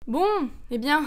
Bon, eh bien...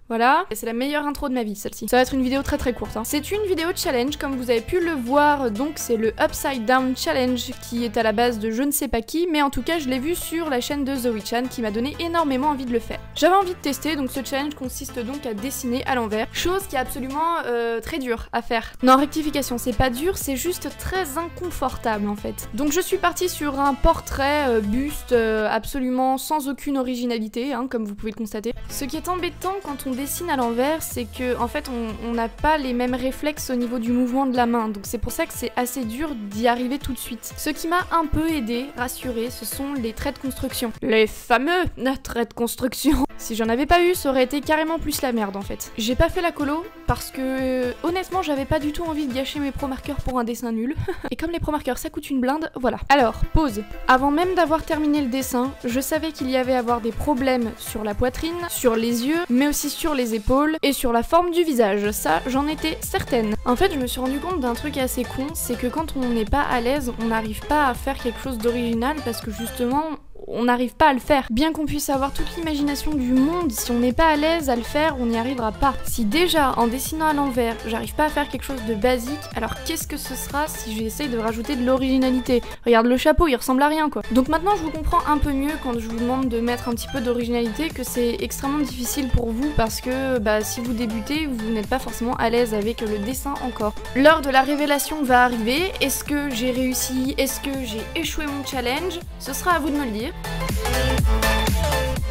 Voilà, et c'est la meilleure intro de ma vie, celle-ci. Ça va être une vidéo très très courte. Hein. C'est une vidéo challenge, comme vous avez pu le voir, donc c'est le Upside Down Challenge qui est à la base de je ne sais pas qui, mais en tout cas je l'ai vu sur la chaîne de Zoe-chan qui m'a donné énormément envie de le faire. J'avais envie de tester, donc ce challenge consiste donc à dessiner à l'envers, chose qui est absolument très dure à faire. Non, rectification, c'est pas dur, c'est juste très inconfortable en fait. Donc je suis partie sur un portrait buste absolument sans aucune originalité, hein, comme vous pouvez le constater. Ce qui est embêtant quand on dessine à l'envers, c'est que en fait on n'a pas les mêmes réflexes au niveau du mouvement de la main, donc c'est pour ça que c'est assez dur d'y arriver tout de suite. Ce qui m'a un peu aidé, rassuré, ce sont les traits de construction. Les fameux traits de construction. Si j'en avais pas eu, ça aurait été carrément plus la merde en fait. J'ai pas fait la colo parce que honnêtement j'avais pas du tout envie de gâcher mes pro marqueurs pour un dessin nul. Et comme les pro marqueurs ça coûte une blinde, voilà. Alors, pause. Avant même d'avoir terminé le dessin, je savais qu'il y avait à avoir des problèmes sur la poitrine, sur les yeux, mais aussi sur les épaules et sur la forme du visage, ça j'en étais certaine. En fait je me suis rendu compte d'un truc assez con, c'est que quand on n'est pas à l'aise, on n'arrive pas à faire quelque chose d'original parce que justement on n'arrive pas à le faire. Bien qu'on puisse avoir toute l'imagination du monde, si on n'est pas à l'aise à le faire, on n'y arrivera pas. Si déjà, en dessinant à l'envers, j'arrive pas à faire quelque chose de basique, alors qu'est-ce que ce sera si j'essaye de rajouter de l'originalité? Regarde le chapeau, il ressemble à rien quoi. Donc maintenant je vous comprends un peu mieux quand je vous demande de mettre un petit peu d'originalité, que c'est extrêmement difficile pour vous parce que si vous débutez, vous n'êtes pas forcément à l'aise avec le dessin encore. L'heure de la révélation va arriver. Est-ce que j'ai réussi? Est-ce que j'ai échoué mon challenge? Ce sera à vous de me le dire.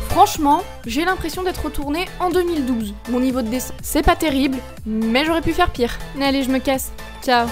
Franchement, j'ai l'impression d'être retournée en 2012. Mon niveau de dessin, c'est pas terrible, mais j'aurais pu faire pire. Allez, je me casse. Ciao.